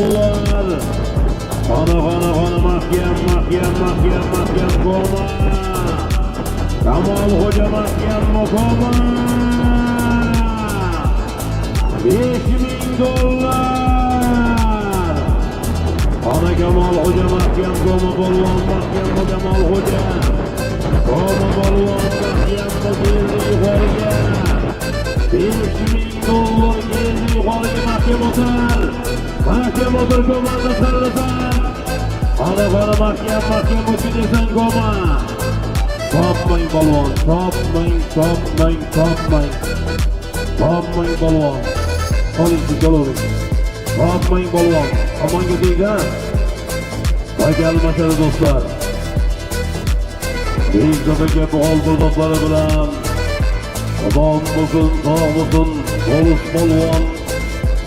Xona mahkam Koma. Kamol Xo'ja mahkam Koma. $5000. Ana Kamol Xo'ja mahkam Koma polvon mahkam Kamol Xo'ja. Koma polvon mahkam keldi yuqoriga. $5000 keldi yuqoriga mahkam o'tar. Mahkam o'tir Komani sarlasan. Ana mahkam o'tkidasan Koma. Topmang polvon, topmang polvon. Oling galorik. Topmang polvon. Amonga deydi. Qaytalmashadi do'stlar. Bizga bo'g'ol do'stlari bilan omon bo'lsin, sog' bo'lsin, Boris polvon.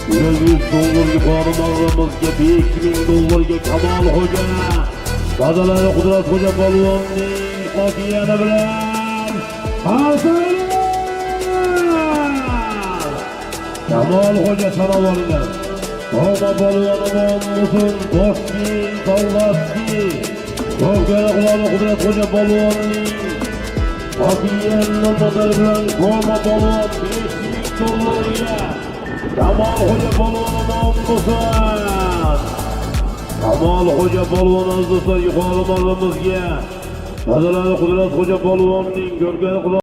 $100 yuqori mag'ribimizga $5000 Kamol Xo'ja. Dadalari Qudrat Xo'ja polvonning qotiyani bilan Kamol Xo'ja salom olinglar. Koma polvon omon bo'lsin, Toshki, Savlatki. Ko'kara Qudrat Xo'ja polvonning qotiyani bilan Koma polvon $5000 Kamol Xo'ja polvon omon bo'lsin. Kamol Xo'ja polvon do'stlar yuqori mag'ribimizga. Dadalari Qudrat Xo'ja polvonning ko'rgani